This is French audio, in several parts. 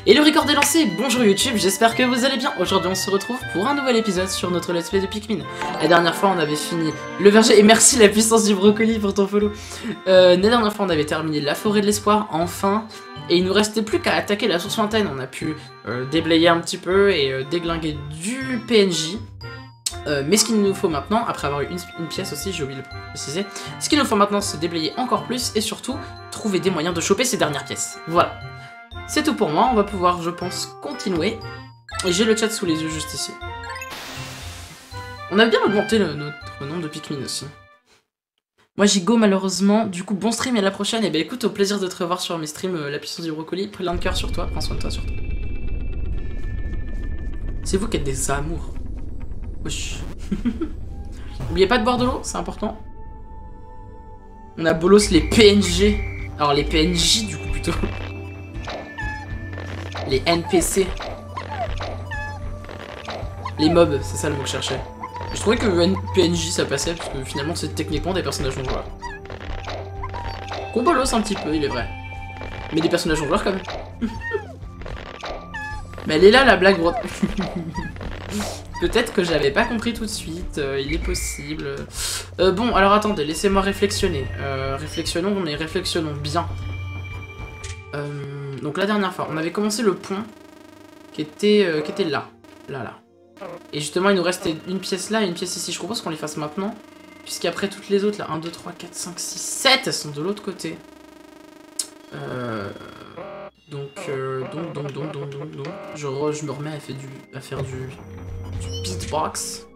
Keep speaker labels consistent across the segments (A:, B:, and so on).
A: Et le record est lancé. Bonjour YouTube, j'espère que vous allez bien. Aujourd'hui on se retrouve pour un nouvel épisode sur notre let's play de Pikmin. La dernière fois on avait fini le verger, et merci la puissance du brocoli pour ton follow. La dernière fois on avait terminé la forêt de l'espoir, enfin. Et il nous restait plus qu'à attaquer la source lointaine. On a pu déblayer un petit peu et déglinguer du PNJ. Mais ce qu'il nous faut maintenant, après avoir eu une pièce aussi, j'ai oublié de le préciser, ce qu'il nous faut maintenant c'est déblayer encore plus et surtout trouver des moyens de choper ces dernières pièces. Voilà. C'est tout pour moi, on va pouvoir, je pense, continuer. Et j'ai le chat sous les yeux juste ici. On a bien augmenté notre nombre de Pikmin aussi. Moi j'y go malheureusement, du coup bon stream et à la prochaine. Et bah écoute, au plaisir de te revoir sur mes streams, la puissance du brocoli. Plein de cœur sur toi, prends soin de toi surtout. C'est vous qui êtes des amours. Wesh. N'oubliez pas de boire de l'eau, c'est important. On a bolos les PNG. Alors les PNJ du coup plutôt. Les NPC. Les mobs, c'est ça le mot que je cherchais. Je trouvais que PNJ ça passait, parce que finalement c'est techniquement des personnages non joueurs. Qu'on bolos un petit peu, il est vrai. Mais des personnages non joueurs quand même. Mais elle est là la blague, bro. Peut-être que j'avais pas compris tout de suite, il est possible. Bon, alors attendez, laissez-moi réflexionner. Réflexionnons, mais réflexionnons bien. Donc la dernière fois, on avait commencé le pont qui était là. Là. Et justement, il nous restait une pièce là et une pièce ici. Je propose qu'on les fasse maintenant. Puisqu'après toutes les autres, là, 1, 2, 3, 4, 5, 6, 7, elles sont de l'autre côté. Donc, je me remets à faire du beatbox.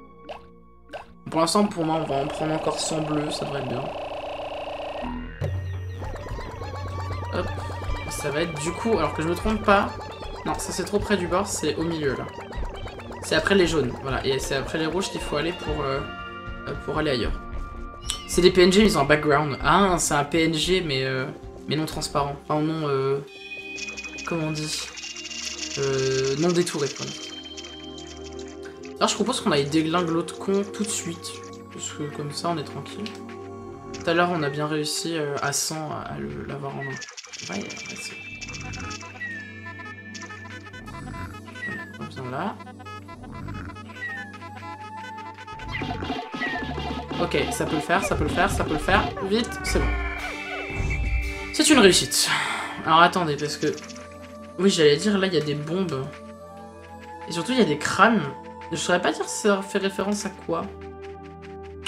A: Pour l'instant, pour moi, on va en prendre encore 100 bleus, ça devrait être bien. Hop. Ça va être du coup, alors que je me trompe pas. Non, ça c'est trop près du bord, c'est au milieu là. C'est après les jaunes, voilà. Et c'est après les rouges qu'il faut aller pour aller ailleurs. C'est des PNG, ils ont un background. Ah, c'est un PNG, mais non transparent. Enfin, non... comment on dit non détouré, voilà. Alors je propose qu'on aille déglinguer l'autre con tout de suite. Parce que comme ça, on est tranquille. Tout à l'heure, on a bien réussi à 100 à l'avoir en main. Ouais, on vient là. Ok, ça peut le faire, ça peut le faire, ça peut le faire. Vite, c'est bon. C'est une réussite. Alors attendez, parce que... Oui, j'allais dire, là, il y a des bombes. Et surtout, il y a des crânes. Je saurais pas dire ça fait référence à quoi.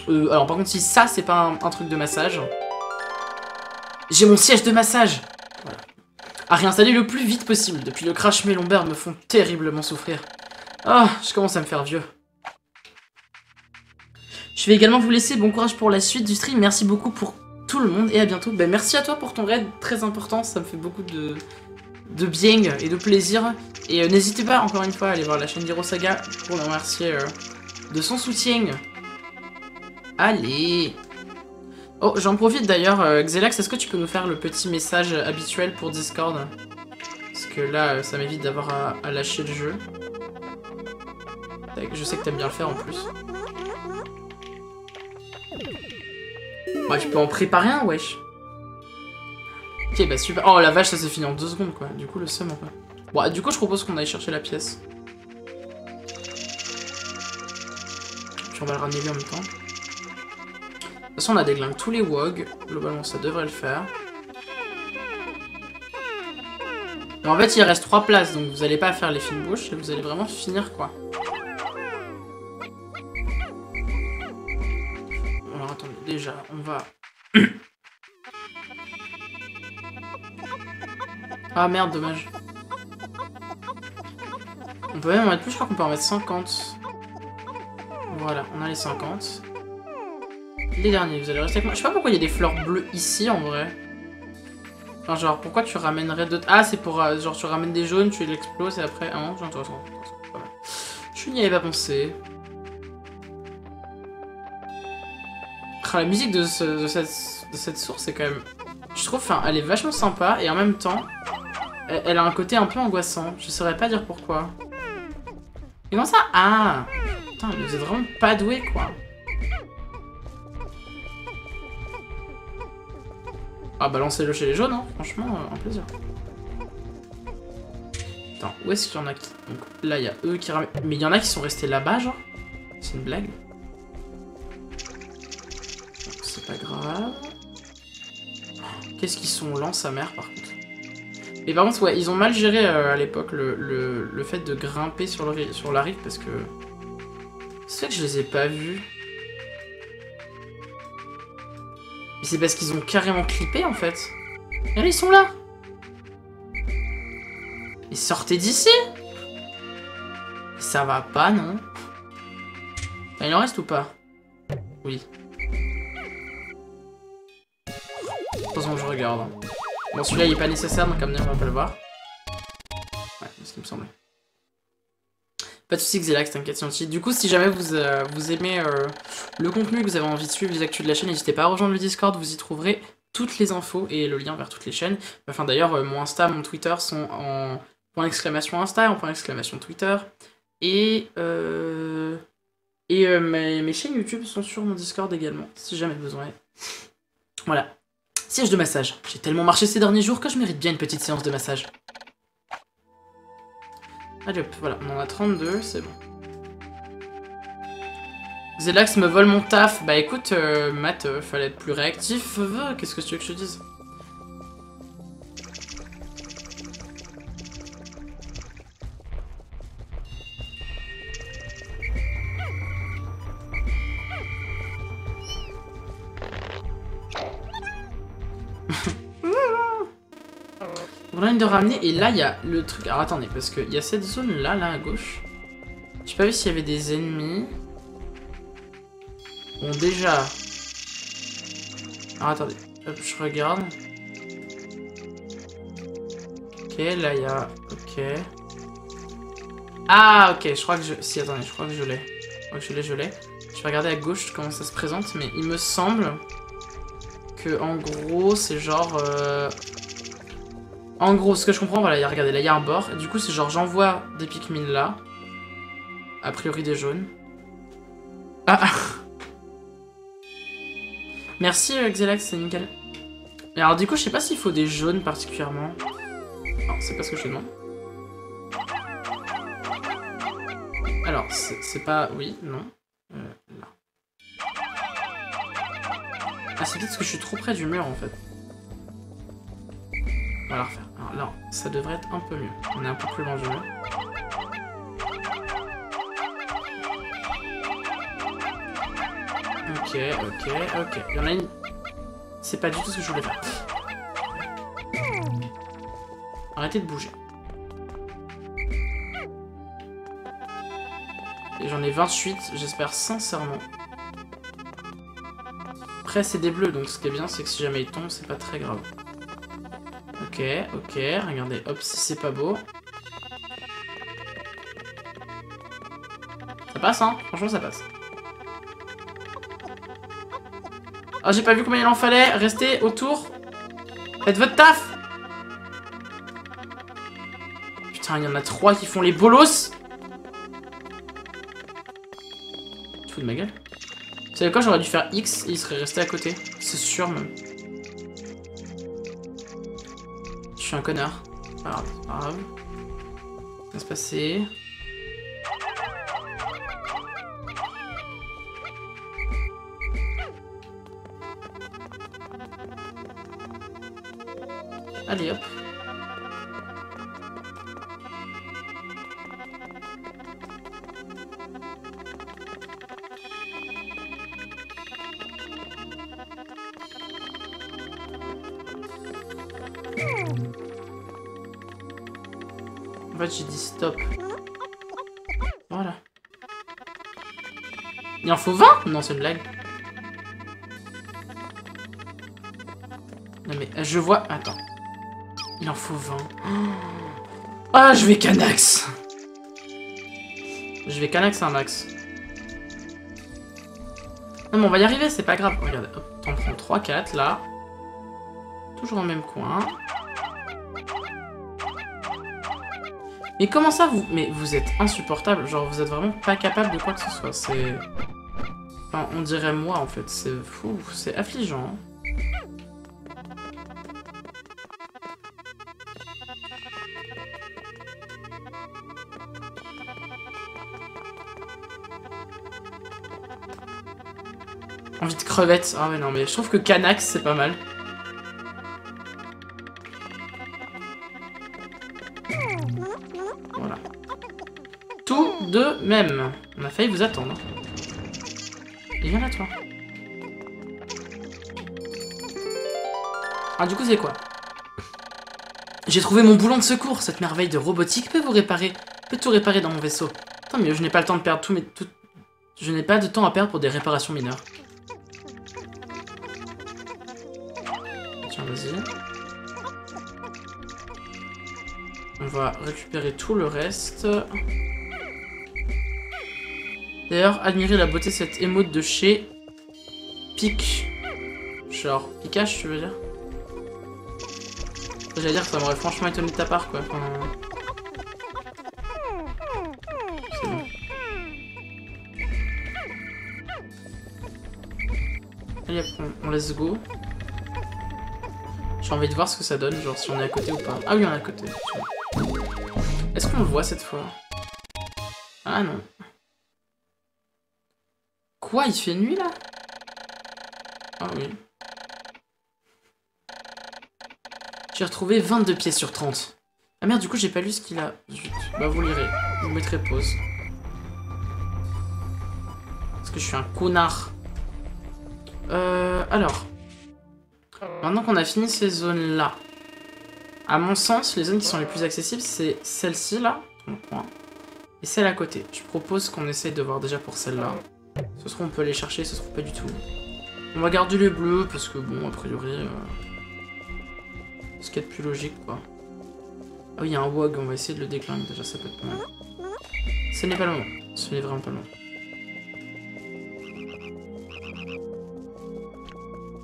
A: Alors par contre, si ça, c'est pas un truc de massage... J'ai mon siège de massage. Voilà. À réinstaller le plus vite possible. Depuis le crash, mes lombaires me font terriblement souffrir. Ah, je commence à me faire vieux. Je vais également vous laisser bon courage pour la suite du stream. Merci beaucoup pour tout le monde et à bientôt. Ben, merci à toi pour ton raid, très important. Ça me fait beaucoup de bien et de plaisir. Et n'hésitez pas, encore une fois, à aller voir la chaîne d'Hirosaga pour le remercier de son soutien. Allez. Oh, j'en profite d'ailleurs, Xelax, est-ce que tu peux nous faire le petit message habituel pour Discord? Parce que là, ça m'évite d'avoir à lâcher le jeu. Je sais que t'aimes bien le faire en plus. Ouais, tu peux en préparer un, wesh. Ok, bah super. Oh la vache, ça s'est fini en 2 secondes, quoi. Du coup, le seum, un peu. Bon, du coup, je propose qu'on aille chercher la pièce. Puis on va le ramener en même temps. De toute façon, on a déglingué tous les WOG. Globalement, ça devrait le faire. Mais en fait, il reste 3 places, donc vous allez pas faire les fines bouches, et vous allez vraiment finir, quoi. Alors, attendez, déjà, on va... Ah merde, dommage. On peut même en mettre plus, je crois qu'on peut en mettre 50. Voilà, on a les 50. Les derniers, vous allez rester avec moi. Je sais pas pourquoi il y a des fleurs bleues ici en vrai. Enfin, genre, pourquoi tu ramènerais d'autres... Ah, c'est pour... genre, tu ramènes des jaunes, tu l'exploses et après... Ah non, j'entends. Je n'y avais pas pensé. Ah, la musique de cette source est quand même... Je trouve, enfin, elle est vachement sympa et en même temps... Elle a un côté un peu angoissant. Je saurais pas dire pourquoi. Et comment ça? Ah! Putain, mais vous êtes vraiment pas doué, quoi. Ah, balancez-le chez les jaunes, hein. Franchement, un plaisir. Attends, où est-ce qu'il y en a qui... Donc là, il y a eux qui ramènent... Mais il y en a qui sont restés là-bas, genre? C'est une blague? C'est pas grave. Qu'est-ce qu'ils sont lents, sa mère, par contre. Mais par contre, ouais, ils ont mal géré à l'époque le fait de grimper sur la rive, parce que... C'est vrai que je les ai pas vus. Mais c'est parce qu'ils ont carrément clippé, en fait. Et là, ils sont là. Et sortez d'ici. Ça va pas, non? Ah, il en reste ou pas? Oui. De toute façon, je regarde. Hein. Bon, celui-là, il est pas nécessaire, donc comme on va pas le voir. Ouais, c'est ce qui me semblait. Pas de soucis, Xelax, t'inquiète, Scienti. Du coup, si jamais vous aimez le contenu, que vous avez envie de suivre les actus de la chaîne, n'hésitez pas à rejoindre le Discord, vous y trouverez toutes les infos et le lien vers toutes les chaînes. Enfin, d'ailleurs, mon Insta, mon Twitter sont en point d'exclamation Insta, en point d'exclamation Twitter. Et mes chaînes YouTube sont sur mon Discord également, si jamais besoin. Voilà. Siège de massage. J'ai tellement marché ces derniers jours que je mérite bien une petite séance de massage. Allez hop, voilà, on en a 32, c'est bon. Xelax me vole mon taf. Bah écoute, Matt, fallait être plus réactif. Qu'est-ce que tu veux que je te dise? On a une de ramener, et là il y a le truc. Alors attendez, parce qu'il y a cette zone là, à gauche. J'ai pas vu s'il y avait des ennemis. Bon, déjà. Alors attendez, hop, je regarde. Ok, là il y a. Ok. Ah, ok, je crois que je. Si, attendez, je crois que je l'ai. Je l'ai. Je vais regarder à gauche comment ça se présente, mais il me semble que en gros, c'est genre. En gros, ce que je comprends, voilà, regardez, là il y a un bord. Et du coup, c'est genre j'envoie des Pikmin là. A priori des jaunes. Ah. Merci Xelax, c'est nickel. Et alors du coup, je sais pas s'il faut des jaunes particulièrement. Non, c'est pas ce que je demande. Alors, c'est pas... Oui, non. Là. Ah, c'est peut-être parce que je suis trop près du mur en fait. On va la refaire. Alors là, ça devrait être un peu mieux. On est un peu plus loin du mur. Ok. Il y en a une... C'est pas du tout ce que je voulais faire. Arrêtez de bouger. Et j'en ai 28, j'espère sincèrement. Après, c'est des bleus, donc ce qui est bien, c'est que si jamais ils tombent, c'est pas très grave. Ok, regardez, hop, si c'est pas beau. Ça passe, hein? Franchement, ça passe. Oh, j'ai pas vu combien il en fallait. Restez autour. Faites votre taf. Putain, il y en a 3 qui font les bolos. Tu te fous de ma gueule? Vous savez quoi, j'aurais dû faire X et il serait resté à côté. C'est sûr, même. Je suis un connard. Pas grave, pas grave. Ça va se passer. Allez, hop. En fait, j'ai dit stop. Voilà. Il en faut 20? Non, c'est une blague. Non mais, je vois... Attends. Il en faut 20. Ah, je vais Canax. Je vais Canax un max. Non mais on va y arriver, c'est pas grave. Regardez, hop, t'en prends 3, 4, là. Toujours dans le même coin. Mais comment ça, vous... Mais vous êtes insupportable. Genre, vous êtes vraiment pas capable de quoi que ce soit. C'est... Enfin, on dirait moi, en fait. C'est fou, c'est affligeant. Envie de crevettes. Ah ouais, non, mais je trouve que Canax, c'est pas mal. Voilà. Tout de même. On a failli vous attendre. Et viens là, toi. Ah, du coup, c'est quoi? J'ai trouvé mon boulon de secours. Cette merveille de robotique peut tout réparer dans mon vaisseau. Tant mieux, je n'ai pas le temps de perdre Je n'ai pas de temps à perdre pour des réparations mineures. Tiens, vas-y. On va récupérer tout le reste. D'ailleurs, admirez la beauté de cette émote de chez Pic. Genre, Pikachu, tu veux dire? J'allais dire que ça m'aurait franchement étonné de ta part, quoi. Enfin... C'est bon. Allez, on let's go. J'ai envie de voir ce que ça donne, genre si on est à côté ou pas. Ah oui, on est à côté. Est-ce qu'on le voit cette fois? Ah non. Quoi, il fait nuit là? Ah oui. J'ai retrouvé 22 pièces sur 30. Ah merde, du coup j'ai pas lu ce qu'il a. Zut. Bah vous lirez. Vous mettrez pause. Parce que je suis un connard. Alors. Maintenant qu'on a fini ces zones-là. À mon sens, les zones qui sont les plus accessibles, c'est celle-ci là. Et celle à côté. Je propose qu'on essaye de voir déjà pour celle-là. Ce sera on peut aller chercher, ce sera pas du tout. On va garder les bleus parce que bon, a priori... ce qu'il y a de plus logique quoi. Ah oui, il y a un WOG, on va essayer de le déclinguer déjà, ça peut être pas mal. Ce n'est pas le moment. Ce n'est vraiment pas le moment.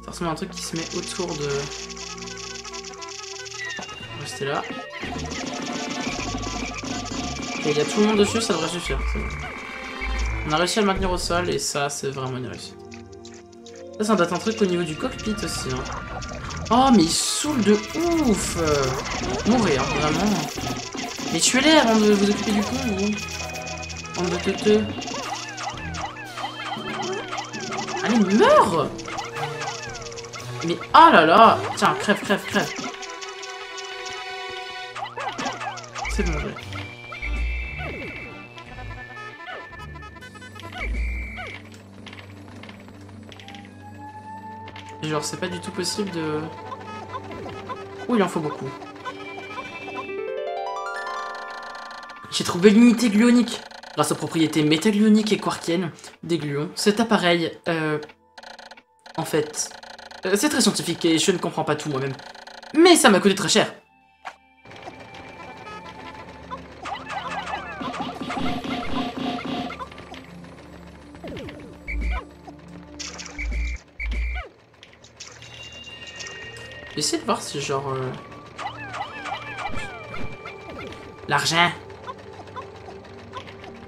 A: Ça ressemble à un truc qui se met autour de... On va rester là. Ok, il y a tout le monde dessus, ça devrait suffire. On a réussi à le maintenir au sol et ça, c'est vraiment une réussite. Ça doit être un truc au niveau du cockpit aussi. Hein. Oh, mais il saoule de ouf! Mourir, vraiment. Mais tuez-les avant de vous occuper du con, vous. Bande de teuteux. Allez, meurs! Mais oh là là! Tiens, crève, crève, crève. C'est bon, ouais. Genre, c'est pas du tout possible de... Oh, il en faut beaucoup. J'ai trouvé l'unité gluonique. Grâce aux propriétés métagluoniques et quarkiennes des gluons, cet appareil, en fait, c'est très scientifique et je ne comprends pas tout moi-même. Mais ça m'a coûté très cher. J'essaie de voir si genre... L'argent.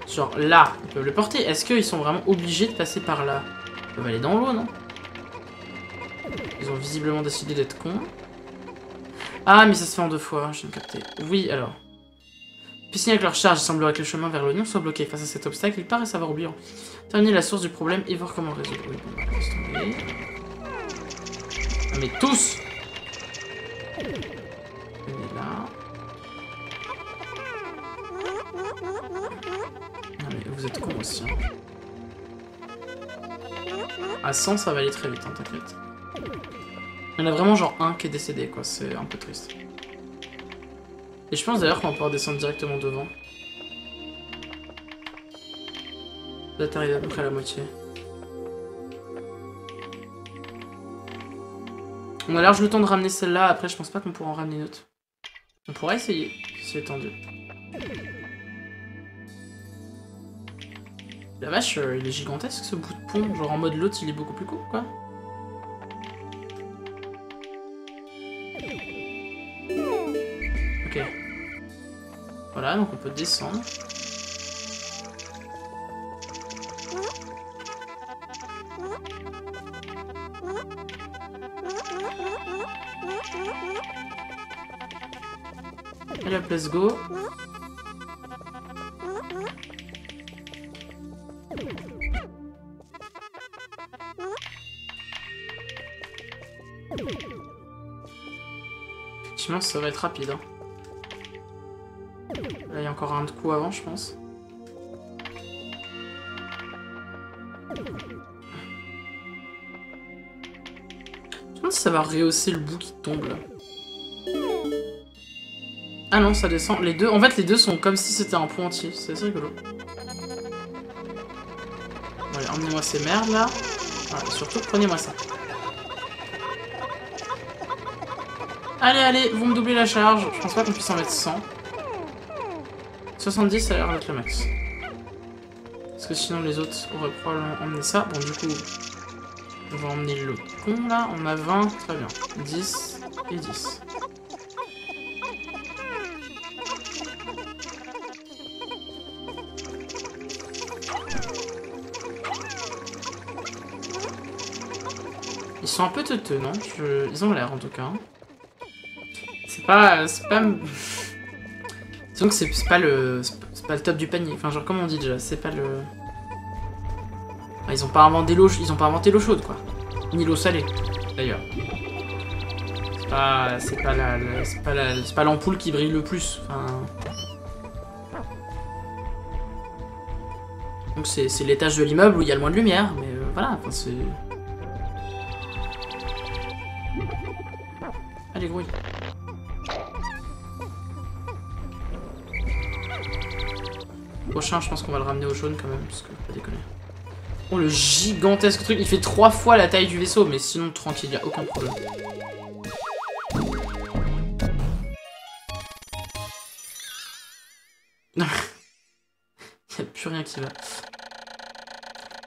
A: Genre là, ils peuvent le porter. Est-ce qu'ils sont vraiment obligés de passer par là? Ils peuvent aller dans l'eau, non? Ils ont visiblement décidé d'être cons. Ah, mais ça se fait en 2 fois, je viens de capter. Oui, alors. Piscine avec leur charge, il semblerait que le chemin vers l'oignon soit bloqué. Face à cet obstacle, ils paraissent avoir oublié. Terminer la source du problème et voir comment le résoudre. Oui, bon, laisse tomber. Ah, mais tous! Venez là. Ah, mais vous êtes cons aussi. Hein. À 100, ça va aller très vite, hein, t'inquiète. Il y en a vraiment genre un qui est décédé, quoi. C'est un peu triste. Et je pense d'ailleurs qu'on va pouvoir descendre directement devant. Là, t'arrives à peu près à la moitié. On a large le temps de ramener celle-là. Après, je pense pas qu'on pourra en ramener une autre. On pourra essayer, si c'est tendu. La vache, il est gigantesque ce bout de pont. Genre en mode l'autre, il est beaucoup plus court, quoi. Ok. Voilà, donc on peut descendre. Allez hop, let's go. Franchement, ça va être rapide. Hein. Là, il y a encore un coup avant, je pense. Je me demande si ça va rehausser le bout qui tombe là. Ah non, ça descend. Les deux, en fait, les deux sont comme si c'était un point entier. C'est assez rigolo. Bon, allez, emmenez-moi ces merdes là. Voilà, surtout, prenez-moi ça. Allez, allez, vous me doublez la charge. Je pense pas qu'on puisse en mettre 100. 70, ça a l'air d'être le max. Parce que sinon, les autres auraient probablement emmené ça. Bon, du coup, on va emmener le con là. On a 20, très bien. 10 et 10. Ils sont un peu teuteux, non? Ils ont l'air en tout cas. C'est pas... Disons que c'est pas le top du panier. Enfin, genre, comme on dit déjà, c'est pas le... Ah, ils ont pas inventé l'eau chaude, quoi. Ni l'eau salée, d'ailleurs. C'est pas l'ampoule qui brille le plus. Enfin... Donc c'est l'étage de l'immeuble où il y a le moins de lumière, mais voilà, enfin c'est... Allez, grouille. Prochain, je pense qu'on va le ramener au jaune quand même, parce que pas déconner. Oh, le gigantesque truc, il fait 3 fois la taille du vaisseau, mais sinon, tranquille, y a aucun problème. Y a plus rien qui va.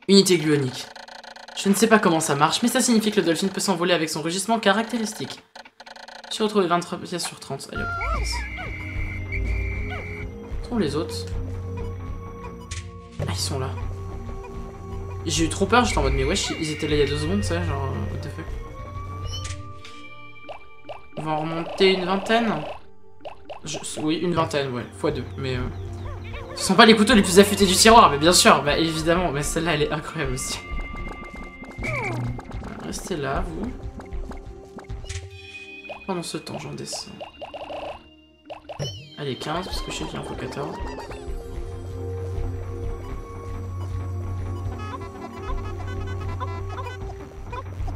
A: Unité gluonique. Je ne sais pas comment ça marche, mais ça signifie que le dolphin peut s'envoler avec son rugissement caractéristique. J'ai retrouvé 23 pièces sur 30. Allez hop. Où sont les autres? Ah, ils sont là. J'ai eu trop peur, j'étais en mode, mais wesh, ils étaient là il y a 2 secondes, ça, genre, what the fuck. On va en remonter une vingtaine. Oui, une vingtaine, ouais, x2, mais... Ce sont pas les couteaux les plus affûtés du tiroir, mais bien sûr, bah évidemment, mais celle-là, elle est incroyable aussi. Restez là, vous. Pendant ce temps, j'en descends. Allez, 15, parce que je sais qu'il en faut 14.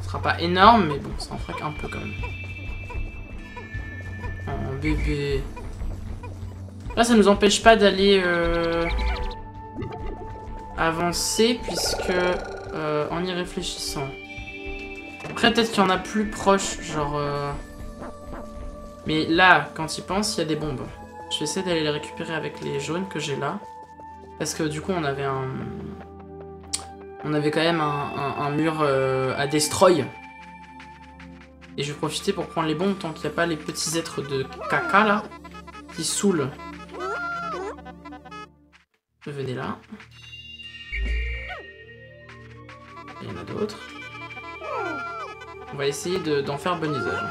A: Ce sera pas énorme, mais bon, ça en fera qu'un peu quand même. Oh, bébé. Là, ça nous empêche pas d'aller avancer, puisque en y réfléchissant. Après, peut-être qu'il y en a plus proche, genre... Mais là, quand il pense, il y a des bombes. Je vais essayer d'aller les récupérer avec les jaunes que j'ai là. Parce que du coup, on avait un... On avait quand même un mur à destroy. Et je vais profiter pour prendre les bombes tant qu'il n'y a pas les petits êtres de caca, là, qui saoulent. Venez là. Il y en a d'autres. On va essayer d'en faire bon usage.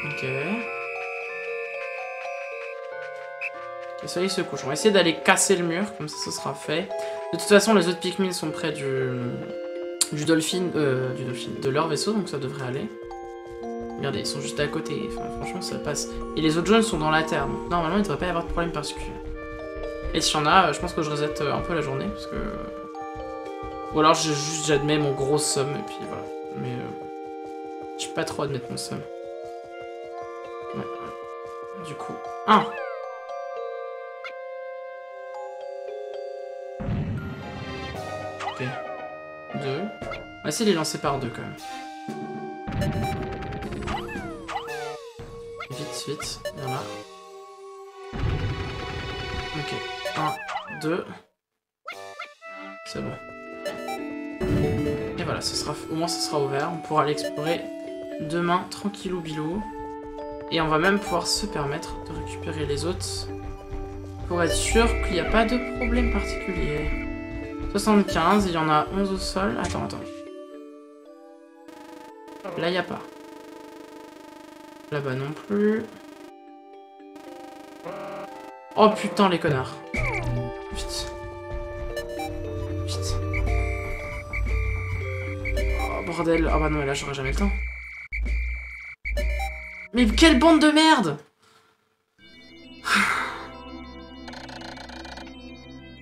A: Ok. Le soleil se couche. On va essayer d'aller casser le mur, comme ça ce sera fait. De toute façon, les autres Pikmin sont près du dolphin, de leur vaisseau, donc ça devrait aller. Regardez, ils sont juste à côté. Enfin, franchement, ça passe. Et les autres jaunes sont dans la terre, donc normalement, il ne devrait pas y avoir de problème particulier. Et s'il y en a, je pense que je reset un peu la journée, parce que... Ou alors, j'admets mon gros somme, et puis voilà. Mais je peux pas trop admettre mon somme. Ouais. Du coup... 1. Ok. 2. On va essayer de les lancer par 2 quand même. Vite, il y en a. Ok. 1, 2. C'est bon. Et voilà, ce sera, au moins ce sera ouvert. On pourra l'explorer demain, tranquillou bilou. Et on va même pouvoir se permettre de récupérer les autres. Pour être sûr qu'il n'y a pas de problème particulier. 75, il y en a 11 au sol. Attends. Là, il n'y a pas. Là-bas non plus. Oh putain, les connards. Vite. Oh bordel. Ah bah non, mais là, j'aurai jamais le temps. Mais quelle bande de merde!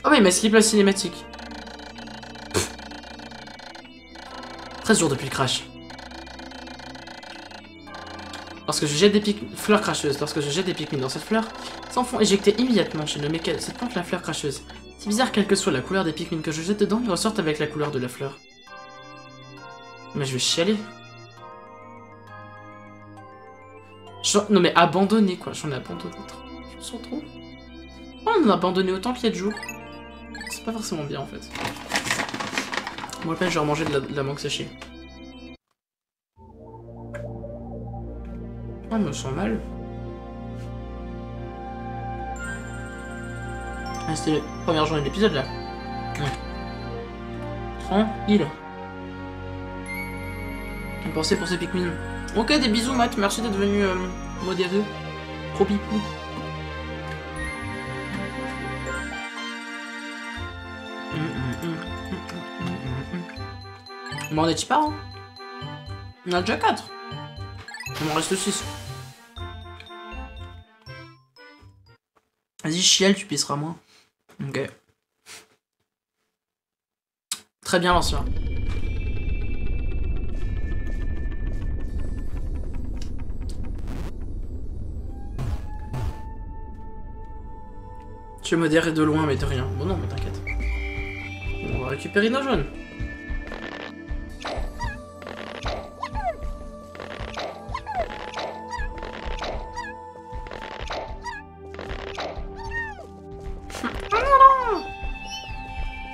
A: Oh mais il m'a skip la cinématique. 13 jours depuis le crash. Lorsque je jette des fleurs cracheuses, lorsque je jette des Pikmin dans cette fleur, s'en font éjecter immédiatement chez le méca. Cette plante, la fleur cracheuse. C'est bizarre, quelle que soit la couleur des Pikmin que je jette dedans, ils ressortent avec la couleur de la fleur. Mais je vais chialer. Non mais abandonner quoi, j'en ai abandonné trop. Je me sens trop. Oh, on en a abandonné autant qu'il y a de jours. C'est pas forcément bien en fait. Moi, je vais remanger de la mangue séchée. Oh, je me sens mal. Ah, c'était la première journée de l'épisode là. Ouais. Tranquille. Pensez pour ces Pikmin. Ok, des bisous, Matt. Merci d'être venu modéré. Trop pipou. Mais on est pas, hein. On a déjà 4. Il m'en reste 6. Vas-y, chiel, tu pisseras moins. Ok. Très bien, l'ancien. Tu es modéré de loin, mais de rien. Bon, non, mais t'inquiète. On va récupérer nos jaunes.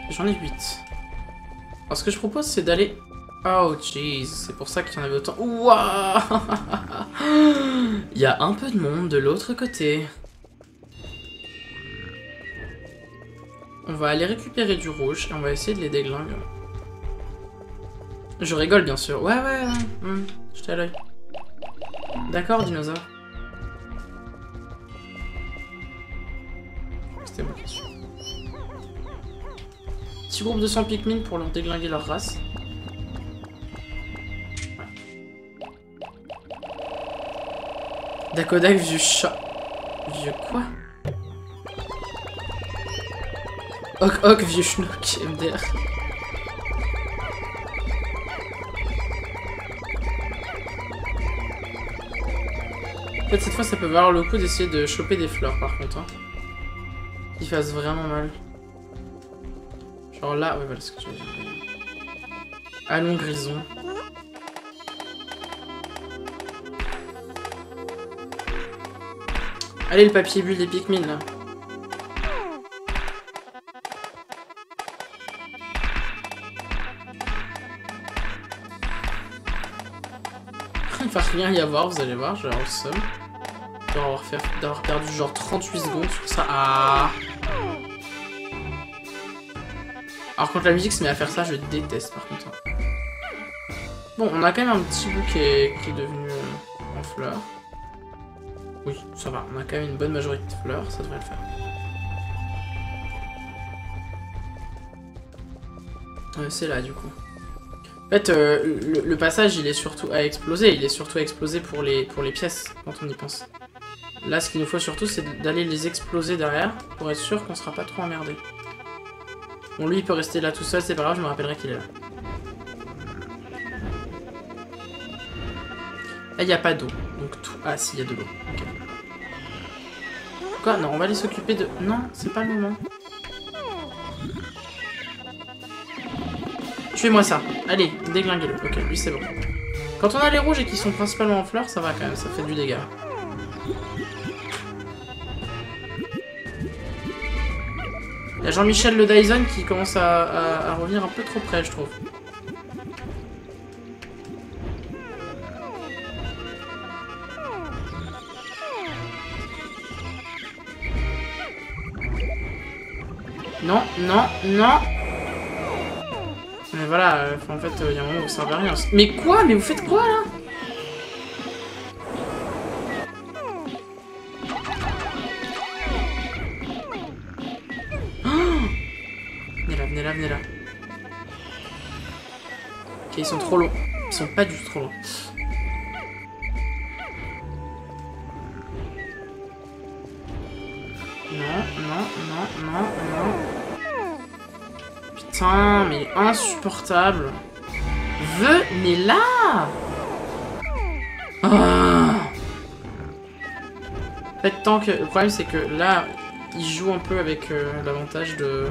A: J'en ai 8. Alors ce que je propose c'est d'aller... Oh jeez, c'est pour ça qu'il y en avait autant. Ouah. Il y a un peu de monde de l'autre côté. On va aller récupérer du rouge et on va essayer de les déglinguer. Je rigole bien sûr. Ouais, j'étais à l'œil. D'accord, dinosaure. C'était ma question. Petit groupe de 100 Pikmin pour leur déglinguer leur race. Dakodak, vieux chat. Vieux quoi? Hoc, vieux schnock, MDR. En fait, cette fois, ça peut valoir le coup d'essayer de choper des fleurs, par contre. Hein. Qui fassent vraiment mal. Genre là, ouais, voilà ce que je veux dire. Allons, Grison. Allez, le papier bulle des Pikmin, là. Il va rien y avoir, vous allez voir, je vais avoir le seum. D'avoir perdu genre 38 secondes sur ça. Ah. Alors quand la musique se met à faire ça, je déteste par contre. Bon, on a quand même un petit bout qui est devenu en fleurs. Oui, ça va, on a quand même une bonne majorité de fleurs, ça devrait le faire. C'est là du coup. En fait, le passage, il est surtout à exploser. Il est surtout à exploser pour les pièces, quand on y pense. Là, ce qu'il nous faut surtout, c'est d'aller les exploser derrière, pour être sûr qu'on sera pas trop emmerdé. Bon, lui, il peut rester là tout seul, c'est pas grave, je me rappellerai qu'il est là. Là, il n'y a pas d'eau. Donc tout... Ah, si, il y a de l'eau. Okay. Quoi? Non, on va aller s'occuper de... Non, c'est pas le moment. Tuez-moi ça. Allez, déglinguez-le. Ok, lui c'est bon. Quand on a les rouges et qu'ils sont principalement en fleurs, ça va quand même, ça fait du dégât. Il y a Jean-Michel le Dyson qui commence à revenir un peu trop près, je trouve. Non, non, non. Mais voilà, en fait, il y a un moment où vous servez à rien. Mais quoi? Mais vous faites quoi, là? Oh, venez là, venez là, venez là. Ok, ils sont trop longs. Ils sont pas du tout trop loin. Non. Putain, mais insupportable. Venez là. Ah. En fait, tant que... Le problème, c'est que là, il joue un peu avec l'avantage de...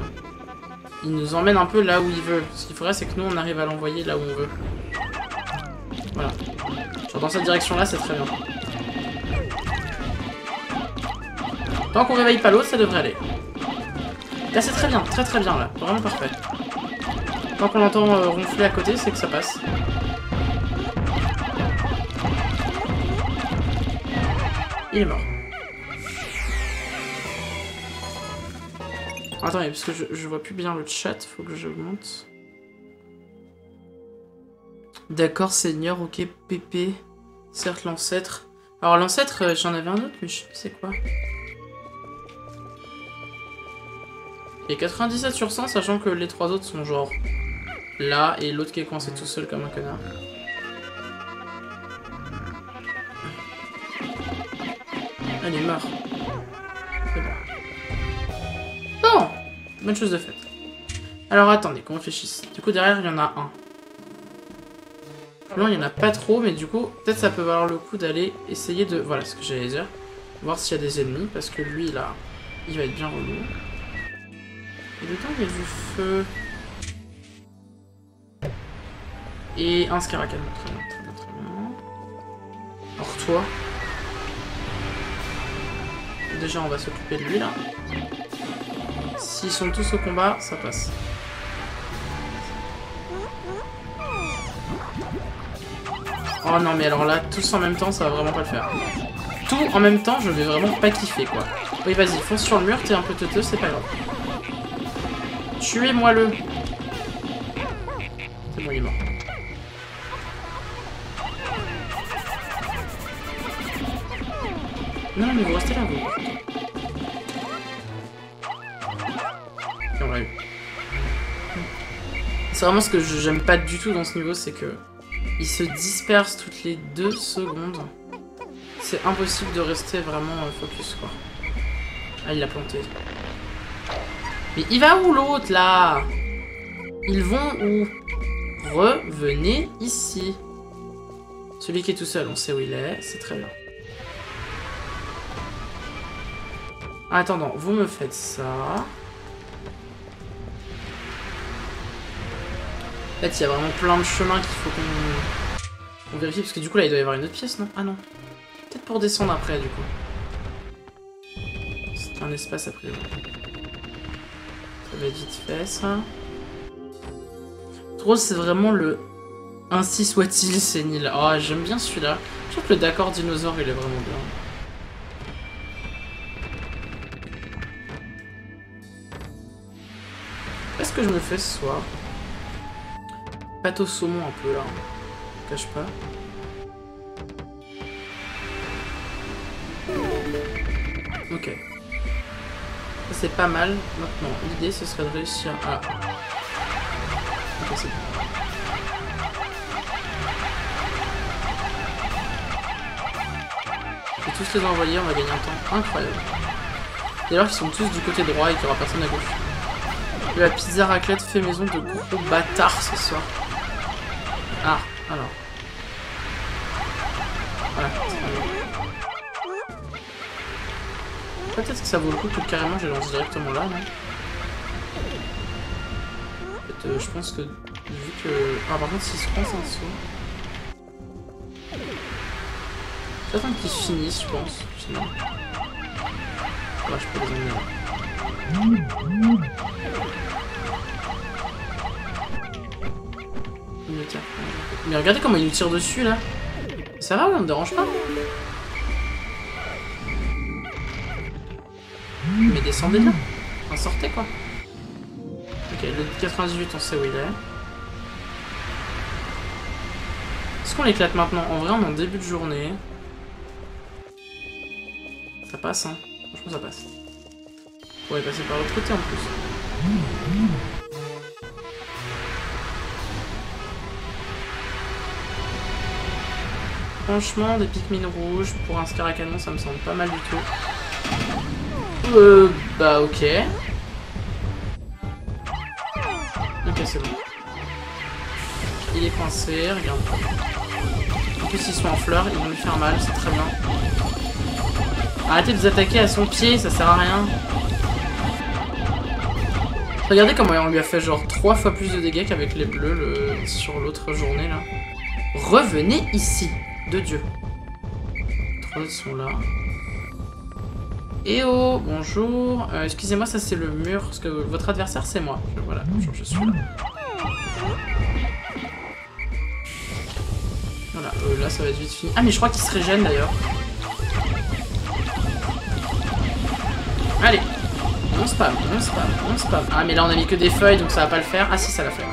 A: Il nous emmène un peu là où il veut. Ce qu'il faudrait, c'est que nous, on arrive à l'envoyer là où on veut. Voilà. Genre dans cette direction-là, c'est très bien. Tant qu'on réveille pas l'autre, ça devrait aller. Là, c'est très bien, très bien, là. Vraiment parfait. Tant qu'on l'entend ronfler à côté, c'est que ça passe. Il est mort. Attendez, parce que je vois plus bien le chat, faut que j'augmente. D'accord, Seigneur, ok, Pépé. Certes, l'ancêtre. Alors, l'ancêtre, j'en avais un autre, mais je sais plus c'est quoi. Et 97 sur 100, sachant que les 3 autres sont genre là, et l'autre qui est coincé tout seul comme un connard. Elle est morte. C'est bon. Bon, bonne chose de faite. Alors attendez, qu'on réfléchisse. Du coup, derrière, il y en a un. Non, il n'y en a pas trop, mais du coup, peut-être ça peut valoir le coup d'aller essayer de... Voilà ce que j'allais dire. Voir s'il y a des ennemis, parce que lui, là, il va être bien relou. Et dedans, il y a du feu. Et un scaracane. Très bien. Alors toi... Déjà, on va s'occuper de lui, là. S'ils sont tous au combat, ça passe. Oh non, mais alors là, tous en même temps, ça va vraiment pas le faire. Tout en même temps, je vais vraiment pas kiffer, quoi. Oui, vas-y, fonce sur le mur, t'es un peu teuteux, c'est pas grave. Tuez-moi-le. C'est bon, il est mort. Non, mais vous restez là, vous. Et on l'a eu. C'est vraiment ce que j'aime pas du tout dans ce niveau, c'est que il se disperse toutes les 2 secondes. C'est impossible de rester vraiment focus, quoi. Ah, il l'a planté. Mais il va où l'autre, là? Ils vont où? Revenez ici. Celui qui est tout seul, on sait où il est, c'est très bien. Attendant, vous me faites ça. En fait, il y a vraiment plein de chemins qu'il faut qu'on vérifie, parce que du coup, là, il doit y avoir une autre pièce, non? Ah non. Peut-être pour descendre après, du coup. C'est un espace après. Ça va être vite fait, ça. Trop, c'est vraiment le... Ainsi soit-il, sénile. Oh, j'aime bien celui-là. Je trouve que le d'accord dinosaure, il est vraiment bien. Qu'est-ce que je me fais ce soir? Pâte au saumon un peu là, je cache pas. Ok. Ça c'est pas mal. Maintenant, l'idée ce serait de réussir à... Ok, c'est bon. Je vais tous les envoyer, on va gagner un temps incroyable. D'ailleurs, ils sont tous du côté droit et qu'il n'y aura personne à gauche. Et la pizza raclette fait maison de gros bâtards ce soir. Ah, alors. Voilà. Peut-être que ça vaut le coup que carrément je les lance directement là, non? En fait, je pense que vu que... Ah, par contre, s'ils se passent un saut... J'attends qu'ils finissent, je pense. Sinon... Là, je peux les emmener là. Mais regardez comment il nous tire dessus là. Ça va, on me dérange pas. Mais descendez de là. Enfin, sortez quoi. Ok, le 98 on sait où il est. Est-ce qu'on l'éclate maintenant? En vrai on est en début de journée. Ça passe hein. Franchement ça passe. On pourrait passer par l'autre côté en plus. Franchement, des Pikmin rouges pour un Scar à canon, ça me semble pas mal du tout. Bah ok. Ok, c'est bon. Il est coincé, regarde. En plus, ils sont en fleurs, ils vont lui faire mal, c'est très bien. Arrêtez de vous attaquer à son pied, ça sert à rien. Regardez comment on lui a fait genre 3 fois plus de dégâts qu'avec les bleus sur l'autre journée là. Revenez ici, de Dieu. 3 autres sont là. Eh oh, bonjour. Excusez-moi, ça c'est le mur, parce que votre adversaire c'est moi. Voilà, bonjour, je suis là. Voilà, là ça va être vite fini. Ah mais je crois qu'il se régène d'ailleurs. Allez. On spam, on spam, on spam. Ah mais là on a mis que des feuilles donc ça va pas le faire. Ah si, ça l'a fait.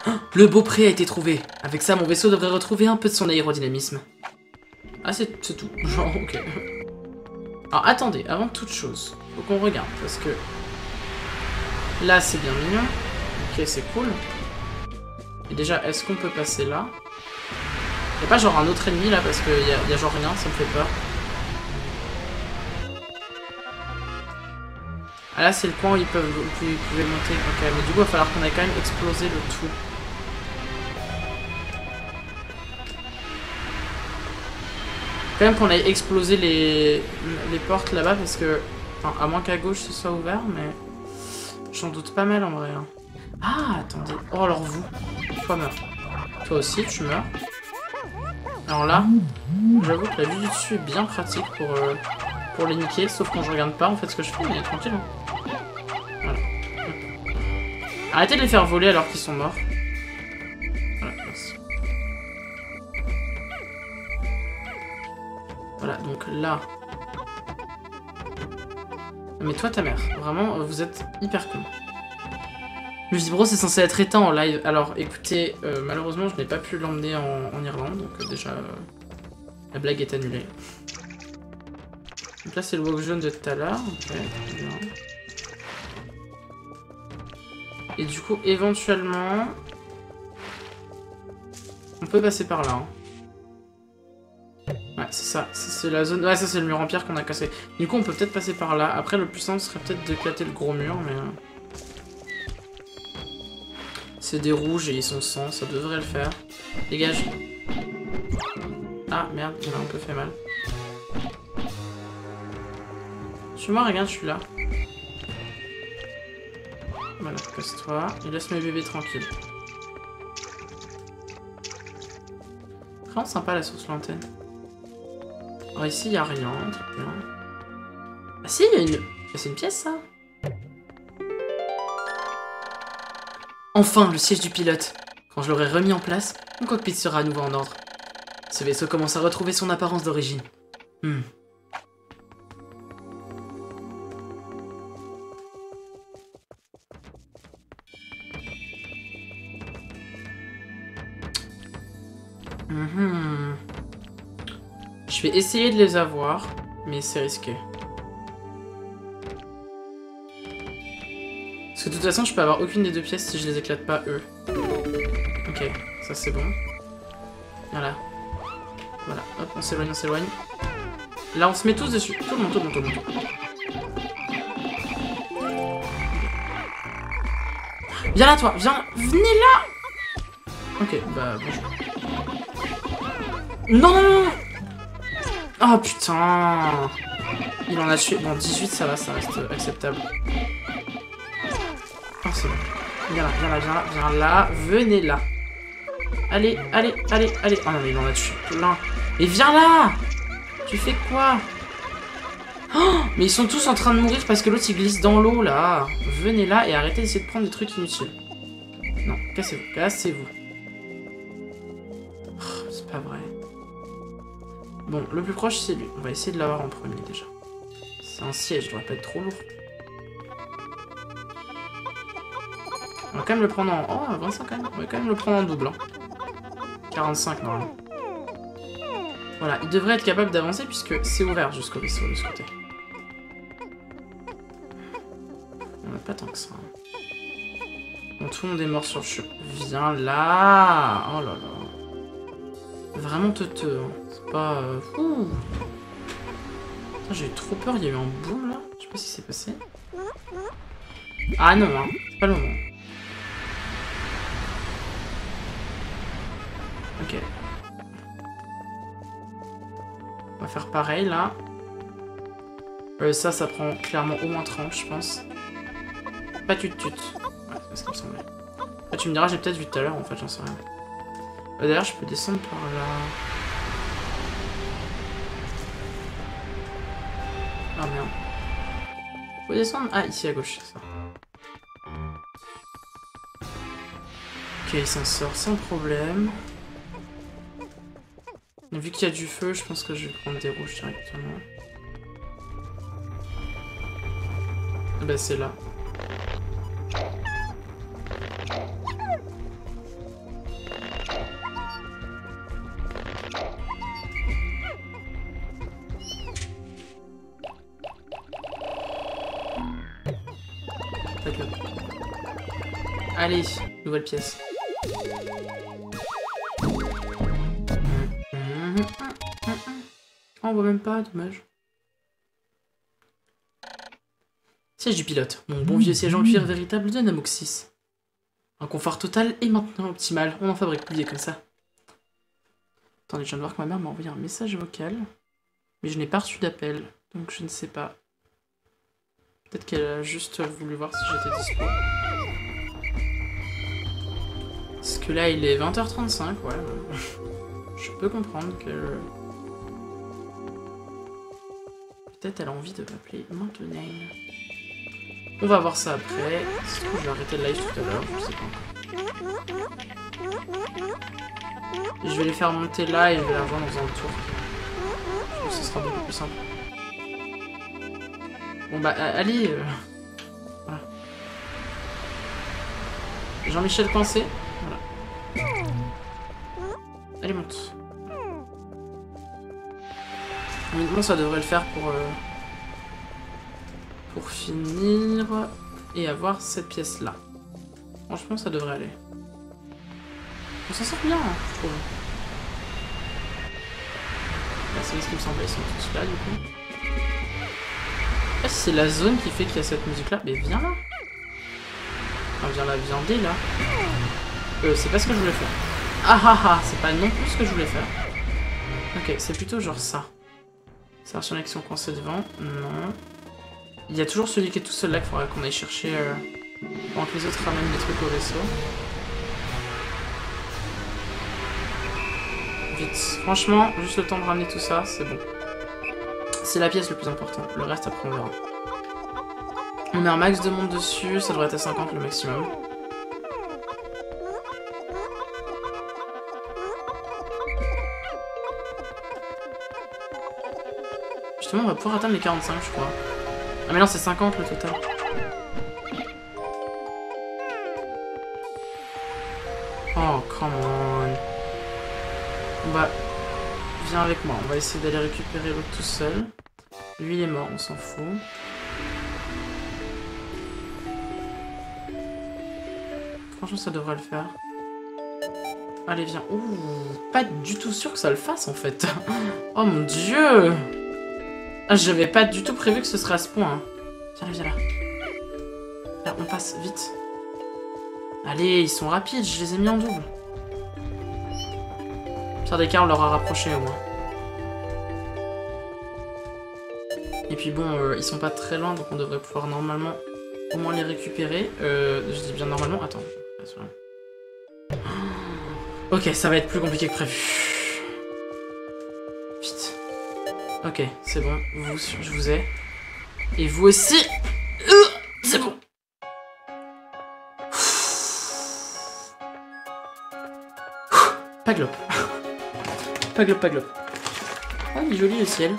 A: Oh, le beau pré a été trouvé. Avec ça mon vaisseau devrait retrouver un peu de son aérodynamisme. Ah c'est tout. Genre ok. Alors attendez, avant toute chose, faut qu'on regarde parce que... Là c'est bien mignon. Ok, c'est cool. Et déjà, est-ce qu'on peut passer là? Y'a pas genre un autre ennemi là parce qu'il y a genre rien, ça me fait peur. Ah là c'est le coin où ils pouvaient monter. Ok, mais du coup il va falloir qu'on ait quand même explosé le tout. Quand même qu'on ait explosé les portes là-bas parce que... Enfin, à moins qu'à gauche ce soit ouvert, mais... J'en doute pas mal en vrai. Hein. Ah, attendez. Oh, alors vous. Toi meurs. Toi aussi, tu meurs. Alors là, j'avoue que la vue du dessus est bien pratique pour les niquer, sauf quand je regarde pas en fait ce que je fais, mais tranquille. Hein. Voilà. Arrêtez de les faire voler alors qu'ils sont morts. Voilà, merci. Voilà, donc là... Mais toi, ta mère, vraiment, vous êtes hyper con. Le vibro, c'est censé être éteint en live. Alors, écoutez, malheureusement, je n'ai pas pu l'emmener en Irlande, donc déjà, la blague est annulée. Donc là, c'est le wok jaune de tout à l'heure. Ok, bien. Et du coup, éventuellement, on peut passer par là. Hein. Ouais, c'est ça. C'est la zone... Ouais, ça, c'est le mur en pierre qu'on a cassé. Du coup, on peut peut-être passer par là. Après, le plus simple serait peut-être d'éclater le gros mur, mais... C'est des rouges et ils sont 100, ça devrait le faire. Dégage. Ah, merde, il m'a un peu fait mal. Suis-moi, regarde, je suis là. Voilà, casse-toi. Et laisse mes bébés tranquilles. Vraiment sympa la source lanterne. Alors ici, il n'y a rien, très bien. Ah si, il y a une... C'est une pièce, ça. Enfin, le siège du pilote. Quand je l'aurai remis en place, mon cockpit sera à nouveau en ordre. Ce vaisseau commence à retrouver son apparence d'origine. Je vais essayer de les avoir, mais c'est risqué. Parce que de toute façon, je peux avoir aucune des deux pièces si je les éclate pas, eux. Ok, ça c'est bon. Voilà. Voilà, hop, on s'éloigne, on s'éloigne. Là, on se met tous dessus. Tout le monde, tout le monde, tout le monde. Viens là, toi, viens. Venez là. Ok, bah, bonjour. Non, non, non, non. Oh, putain. Il en a tué. Bon, 18, ça va, ça reste acceptable. Oh, c'est bon. Viens là, viens là, viens là, viens là. Venez là. Allez, allez, allez, allez. Oh non, mais il en a tué plein. Mais viens là. Tu fais quoi? Oh, mais ils sont tous en train de mourir parce que l'autre il glisse dans l'eau là. Venez là et arrêtez d'essayer de prendre des trucs inutiles. Non, cassez-vous, cassez-vous. Oh, c'est pas vrai. Bon, le plus proche c'est lui. On va essayer de l'avoir en premier déjà. C'est un siège, il devrait pas être trop lourd. On va quand même le prendre en... Oh, 25 quand même. On va quand même le prendre en double. Hein. 45 normalement. Voilà, il devrait être capable d'avancer puisque c'est ouvert jusqu'au vaisseau de ce côté. On n'a pas tant que ça. Bon, tout le monde est mort sur le chemin. Viens là. Oh là là. Vraiment teuteux. Hein. C'est pas... Ouh. J'ai eu trop peur, il y a eu un boom là. Je sais pas ce qui s'est passé. Ah non, hein. C'est pas le moment. Ok. On va faire pareil là. Ça prend clairement au moins 30, je pense. Pas tut-tut. Ouais, c'est ce qui me semblait. Là, tu me diras, j'ai peut-être vu tout à l'heure en fait, j'en sais rien. D'ailleurs, je peux descendre par là. Ah merde. Faut descendre. Ah, ici à gauche, c'est ça. Ok, il s'en sort sans problème. Vu qu'il y a du feu, je pense que je vais prendre des rouges directement. Bah c'est là. D'accord. Allez, nouvelle pièce. Oh, on voit même pas, dommage. Siège du pilote. Mon bon vieux siège en cuir véritable de Namoxis. Un confort total et maintenant optimal. On en fabrique plus comme ça. Attendez, je viens de voir que ma mère m'a envoyé un message vocal. Mais je n'ai pas reçu d'appel. Donc je ne sais pas. Peut-être qu'elle a juste voulu voir si j'étais dispo. Parce que là, il est 20h35, ouais. Je peux comprendre que... Peut-être elle a envie de m'appeler maintenant. On va voir ça après. Je vais arrêter le live tout à l'heure, je sais pas encore. Et je vais les faire monter là et je vais la rejoindre dans un tour. Je pense que ce sera beaucoup plus simple. Bon bah allez. Voilà. Jean-Michel coincé. Voilà. Allez, monte. Honnêtement, ça devrait le faire pour finir et avoir cette pièce-là. Franchement, ça devrait aller. On s'en sort bien, hein, je trouve. Là, c'est ce qui me semblait, ils sont tous là, du coup. Ah, c'est la zone qui fait qu'il y a cette musique-là. Mais viens là. Enfin, viens là, viandé, là. C'est pas ce que je voulais faire. Ah ah ah, c'est pas non plus ce que je voulais faire. Ok, c'est plutôt genre ça. C'est sur l'action coincée devant. Non. Il y a toujours celui qui est tout seul là qu'il faudra qu'on aille chercher pendant que les autres ramènent des trucs au vaisseau. Vite. Franchement, juste le temps de ramener tout ça, c'est bon. C'est la pièce le plus important. Le reste, après, on verra. On met un max de monde dessus. Ça devrait être à 50 le maximum. Justement, on va pouvoir atteindre les 45, je crois. Ah mais non, c'est 50 le total. Oh, come on. Bah, viens avec moi. On va essayer d'aller récupérer l'autre tout seul. Lui, il est mort, on s'en fout. Franchement, ça devrait le faire. Allez, viens. Ouh, pas du tout sûr que ça le fasse, en fait. Oh mon dieu. Ah, j'avais pas du tout prévu que ce serait à ce point. Hein. Viens là. Là, on passe, vite. Allez, ils sont rapides, je les ai mis en double. Pire des cas, on leur a rapproché au moins. Et puis bon, ils sont pas très loin, donc on devrait pouvoir normalement au moins les récupérer. Je dis bien normalement. Attends. Ok, ça va être plus compliqué que prévu. Vite. Ok, c'est bon. Vous, je vous ai. Et vous aussi. C'est bon. Pas glop. Pas glop, pas glop. Ah, il est joli le ciel.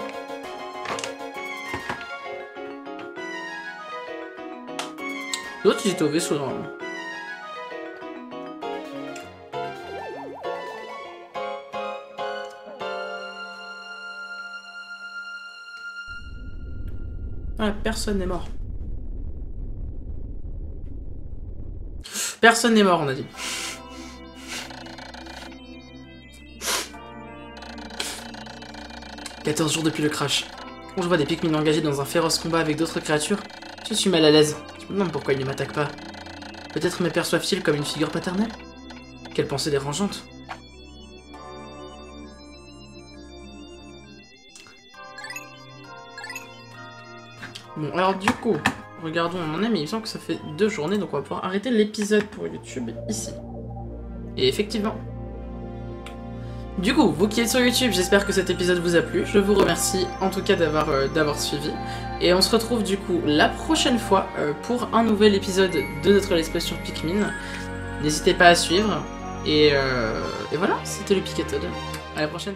A: L'autre, ils étaient au vaisseau normalement. Ah, personne n'est mort. Personne n'est mort, on a dit. « 14 jours depuis le crash. Quand je vois des Pikmin engagés dans un féroce combat avec d'autres créatures, je suis mal à l'aise. Je me demande pourquoi ils ne m'attaquent pas. Peut-être me perçoivent-ils comme une figure paternelle? Quelle pensée dérangeante. » Bon, alors du coup, regardons où on en est, mais il me semble que ça fait 2 journées, donc on va pouvoir arrêter l'épisode pour YouTube ici. Et effectivement. Du coup, vous qui êtes sur YouTube, j'espère que cet épisode vous a plu. Je vous remercie en tout cas d'avoir suivi. Et on se retrouve du coup la prochaine fois pour un nouvel épisode de notre let's play sur Pikmin. N'hésitez pas à suivre. Et voilà, c'était le Pikaton. À la prochaine.